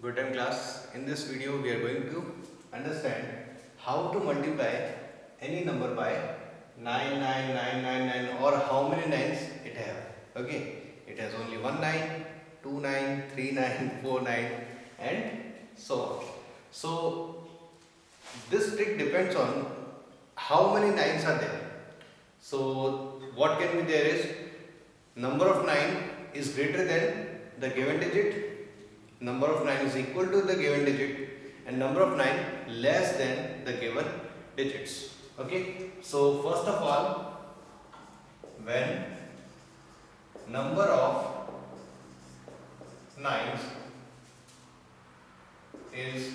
Good time class. In this video we are going to understand how to multiply any number by 99999 or how many nines it have. Okay, it has only 1 9, 2 9, 3 9, 4 9 and so on. So this trick depends on how many nines are there. So what can be there is number of 9 is greater than the given digit, number of 9 is equal to the given digit and number of 9 less than the given digits. Okay, so first of all, when number of nines is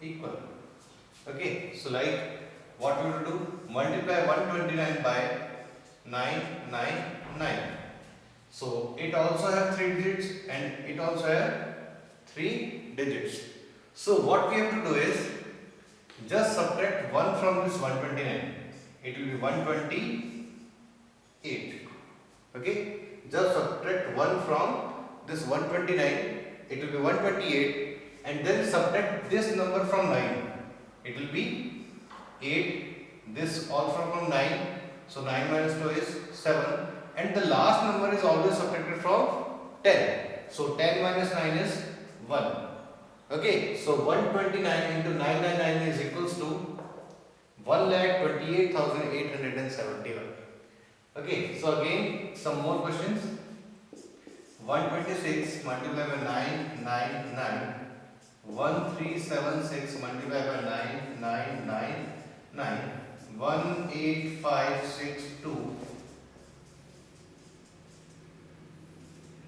equal. Okay, so like what we will do, multiply 129 by 999. So it also have 3 digits and it also have 3 digits. So what we have to do is just subtract 1 from this 129. It will be 128. Okay, just subtract 1 from this 129. It will be 128 and then subtract this number from 9. It will be 8. This also from 9. So 9 minus 2 is 7. And the last number is always subtracted from 10. So 10 minus 9 is 1. Okay, so 129 into 999 is equals to 1,28,871. Okay, so again some more questions. 126 multiplied by 999. 1376 multiplied by 9999. 18562.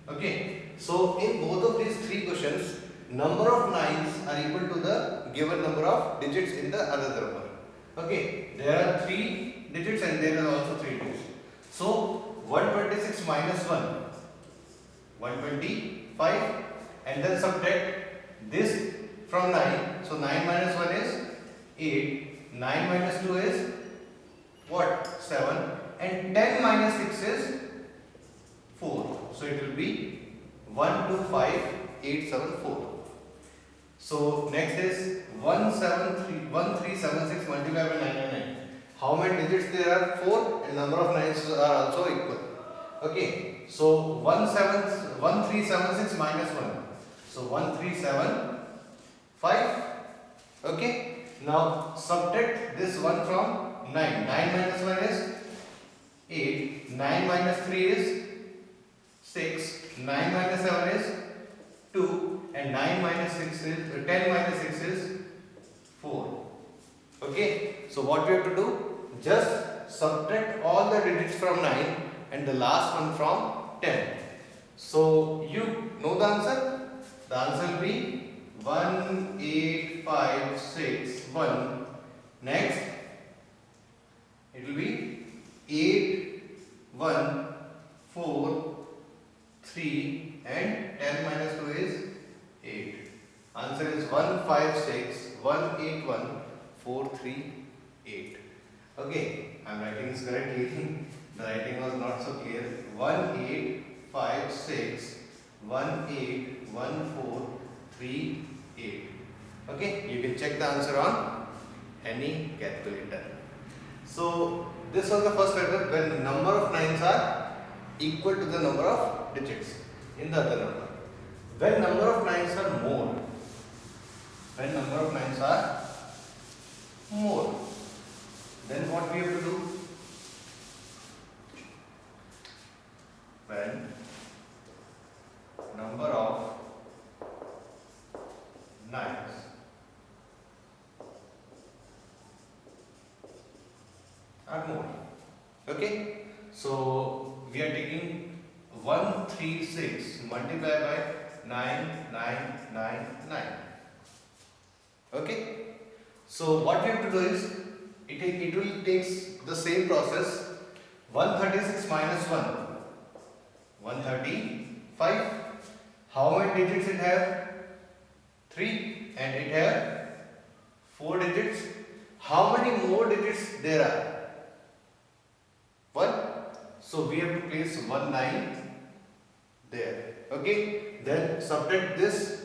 Okay, so in both of these three questions, number of nines are equal to the given number of digits in the other number. Okay, there are 3 digits and there are also 3 digits. So 126 minus 1, 125, and then subtract this from 9. So 9 minus 1 is 8, 9 minus 2 is what? 7, and 10 minus 6 is 4. So it will be 125874. So next is 1376 multiplied by 999. How many digits there are? 4 and number of nines are also equal. Okay, so 1376 minus 1. So 1375. Okay, now subtract this 1 from 9. 9 minus 1 is 8. 9 minus 3 is 6, 9 minus 7 is 2 and 9 minus 6 is 10 minus 6 is 4. Okay, so what we have to do, just subtract all the digits from 9 and the last one from 10. So you know the answer. The answer will be 18561. Next it will be 814 3 and 10 minus 2 is 8. Answer is 156181438. Okay, I am writing this correctly. The writing was not so clear. 18561814338. Okay, you can check the answer on any calculator. So this was the first method, when the number of nines are equal to the number of digits in the other number. When number of nines are more, then what we have to do? When number of nines are more. Okay, so we are taking 136 multiplied by 9999. Okay, so what we have to do is it will take the same process. 136 minus 1, 135. How many digits it have? 3 and it have 4 digits. How many more digits there are? 1. So we have to place 1 9 there. Okay, then subtract this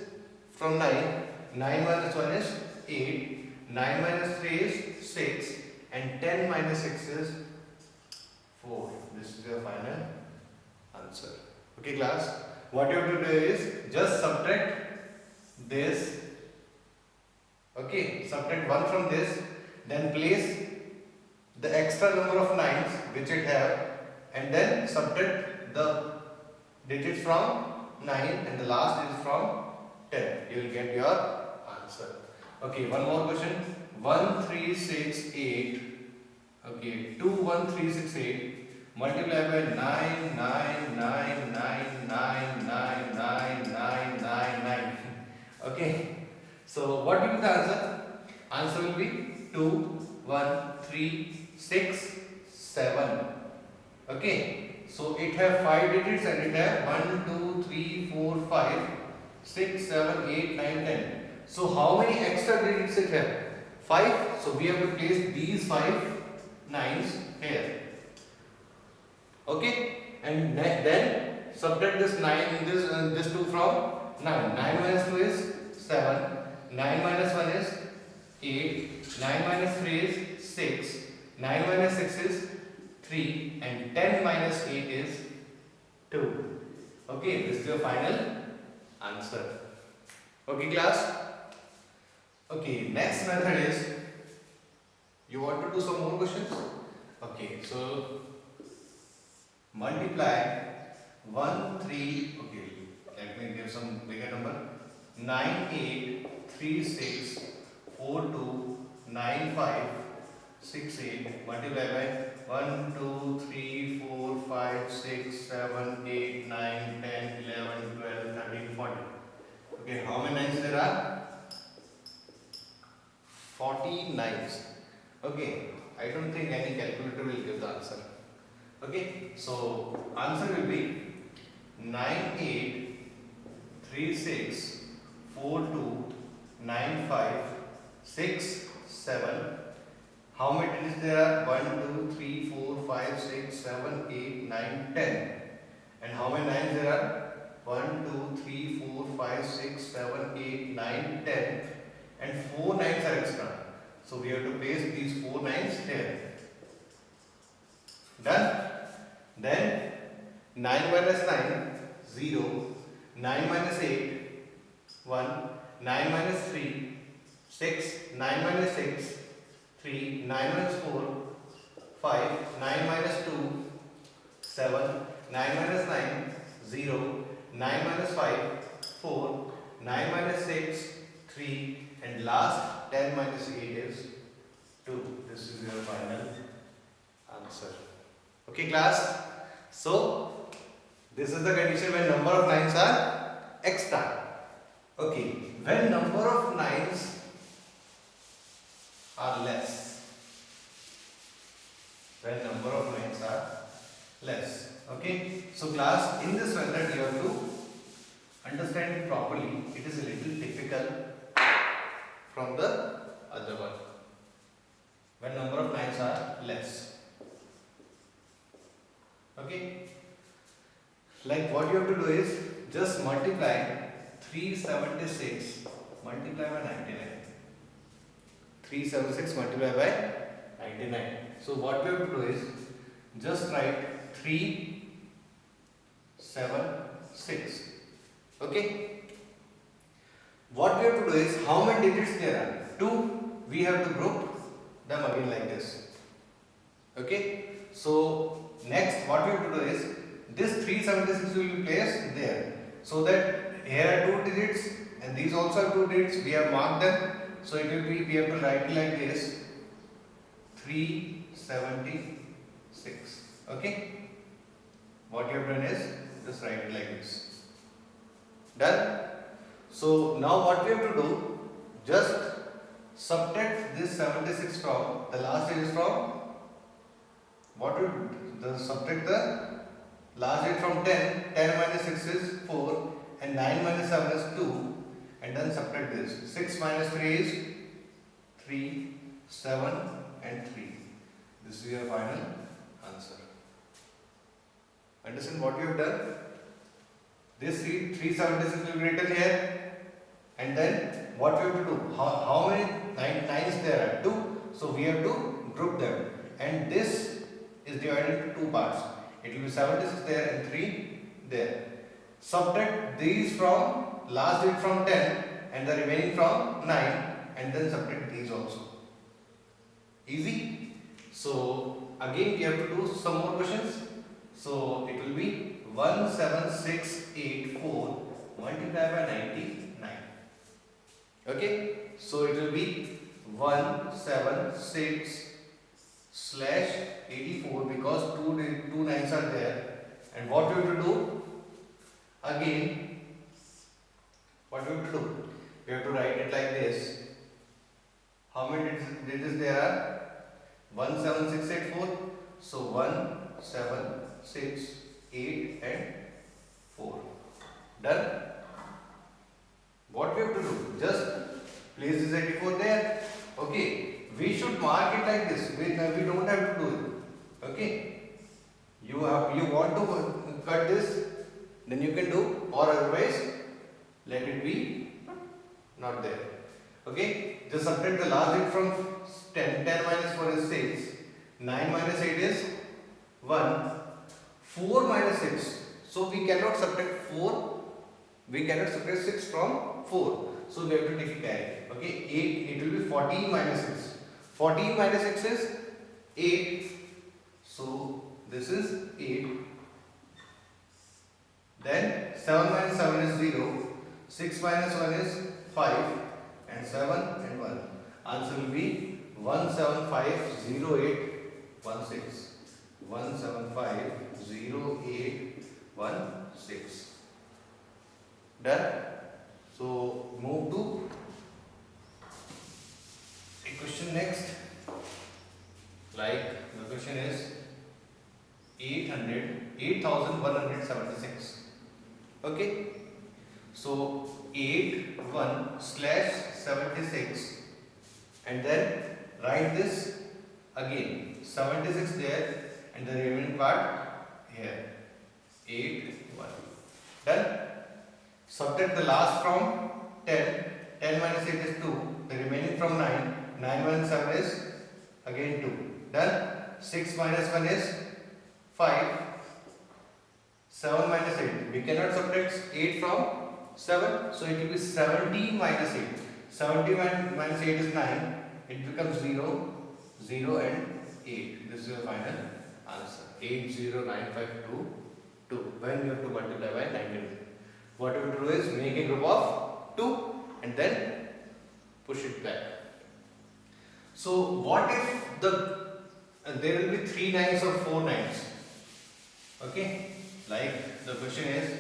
from 9. 9 minus 1 is 8, 9 minus 3 is 6, and 10 minus 6 is 4. This is your final answer. Okay class, what you have to do is just subtract this. Okay, subtract 1 from this, then place the extra number of 9s which it have, and then subtract the digits from 9 and the last digit from 10. You will get your answer. Okay, one more question. 1368. Okay, 21368 multiplied by 9. Okay, so what will be the answer? Answer will be 2, 1, 3, 6, 7. Okay, so it have 5 digits and it have 1, 2, 3, 4, 5, 6, 7, 8, 9, 10. So how many extra digits it have? 5. So we have to place these 5 nines here. Okay, and then subtract this 9 this 2 from 9. 9 minus 2 is 7. 9 minus 1 is 8. 9 minus 3 is 6. 9 minus 6 is 3, and 10 minus 8 is 2. Okay, this is your final answer. Okay class. Okay, next method is, you want to do some more questions? Okay, so multiply 1, 3, okay, let me give some bigger number. 9, 8, 3, 6, 4, 2, 9, 5, 6, 8 multiplied by 1, 2, 3, 4, 5, 6, 7, 8, 9, 10, 11, 12, 13, 14. Okay, how many nines there are? 40 nines. Okay, I don't think any calculator will give the answer. Okay, so answer will be 9, 8, 3, 6, 4, 2, 9, 5, 6, 7. How many digits there are? 1, 2, 3, 4, 5, 6, 7, 8, 9, 10. And how many nines there are? 1, 2, 3, 4, 5, 6, 7, 8, 9, 10. And 4 nines are extra. So we have to place these 4 nines here. Done? Then 9 minus 9, 0. 9 minus 8, 1. 9 minus 3, 6. 9 minus 6, 3, 9 minus 4, 5, 9 minus 2, 7, 9 minus 9, 0, 9 minus 5, 4, 9 minus 6, 3, and last 10 minus 8 is 2. This is your final answer. Okay class, so this is the condition when number of nines are extra. Okay, when number of nines are less, when number of nines are less. Okay, so class, in this method you have to understand it properly. It is a little difficult from the other one. When number of nines are less. Okay, like what you have to do is just multiply 376 multiply by 99. 376 multiplied by 99. So what we have to do is just write 3, 7, 6. Okay. What we have to do is, how many digits there are? 2. We have to group them again like this. Okay. So next what we have to do is, this 376 will be placed there. So that here are 2 digits and these also have 2 digits. We have marked them. So it will be, we have to write it like this, 376. Okay. What you have done is just write it like this. Done. So now what we have to do, just subtract this 76 from the last digit from what we subtract the last digit from 10. 10 minus 6 is 4 and 9 minus 7 is 2, and then subtract this. 6 minus 3 is 3, 7 and 3. This is your final answer. Understand what you have done? This 376 will be written here, and then what we have to do? How many nines there are? 2. So we have to group them, and this is divided into 2 parts. It will be 76 there and 3 there. Subtract these from last digit from 10 and the remaining from 9, and then subtract these also. Easy. So again we have to do some more questions. So it will be 17684 multiplied by 99. Okay. So it will be 176 slash 84 because two nines are there. And what we have to do? Again, what we have to do? We have to write it like this. How many digits there are? 17684. So 1, 7, 6, 8 and 4. Done? What we have to do? Just place this 84 there. Okay. We should mark it like this. We don't have to do it. Okay. You want to cut this, then you can do, or otherwise let it be not there. Okay. Just subtract the last digit from 10. 10 minus 4 is 6. 9 minus 8 is 1. 4 minus 6. So we cannot subtract 4. We cannot subtract 6 from 4. So we have to take a carry. Okay. 8. It will be 14 minus 6. 14 minus 6 is 8. So this is 8. Then 7 minus 7 is 0. 6 minus 1 is 5. And 7 and 1. Answer will be 1750816. 1750816. Done? So move to a question next. Like the question is 8176. Okay. So 81 slash 76, and then write this again. 76 there and the remaining part here. 81. Done? Subtract the last from 10. 10 minus 8 is 2. The remaining from 9. 9 minus 7 is again 2. Done? 6 minus 1 is 5. 7 minus 8. We cannot subtract 8 from 7. So it will be 17 minus 8. 17 minus 8 is 9. It becomes 0, 0 and 8. This is your final answer. 80952. When you have to multiply by 19. What you have to do is make a group of 2 and then push it back. So what if there will be 3 nines or 4 nines? Okay, like the question is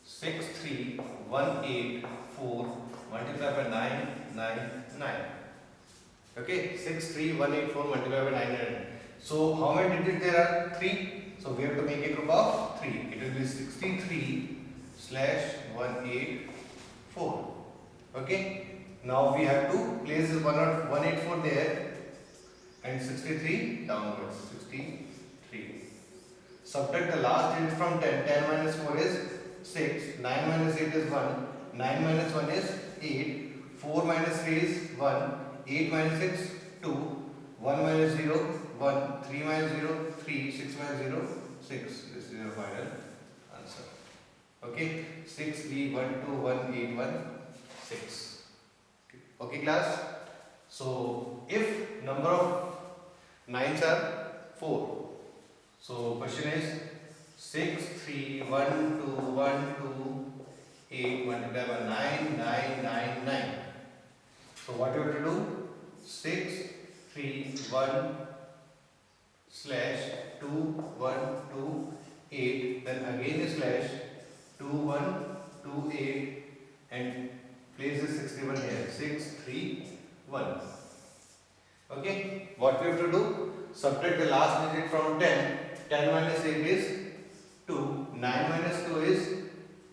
63184 multiplied by 999. Okay, 63184 multiplied by 999. So how many digits there are? 3. So we have to make a group of 3. It will be 63 slash 184. Okay. Now we have to place this 184 there and 63 downwards. 63. Subtract the last digit from 10. 10 minus 4 is 6. 9 minus 8 is 1. 9 minus 1 is 8. 4 minus 3 is 1. 8 minus 6, 2. 1 minus 0, 1. 3 minus 0, 3. 6 minus 0, 6. This is your final answer. Okay. 6, 3, 1, 2, 1, 8, 1, 6. Okay class. So if number of nines are 4. So question is 6, 3, 1, 2, 1, 2, 8 multiplied by 9, 9, 9, 9. So what you have to do? 6, 3, 1 slash 2, 1, 2, 8. Then again a slash 2, 1, 2, 8 and place this 61 here. 6, 3, 1. Okay. What we have to do? Subtract the last digit from 10. 10 minus 8 is 2. 9 minus 2 is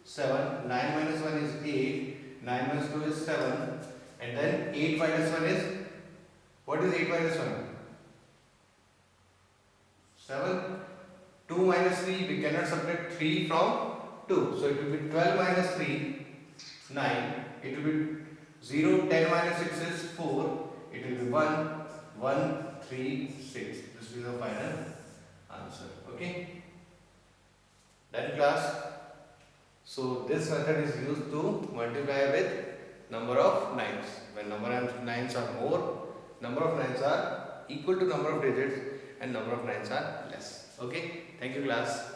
7. 9 minus 1 is 8. 9 minus 2 is 7. And then 8 minus 1 is, What is 8 minus 1? 7. 2 minus 3, we cannot subtract 3 from 2. So it will be 12 minus 3, 9. It will be 0. 10 minus 6 is 4. It will be 1, 1, 3, 6. This is the final answer. Okay. Done, class. So this method is used to multiply with number of nines. When number of nines are more, number of nines are equal to number of digits, and number of nines are less. Okay. Thank you, class.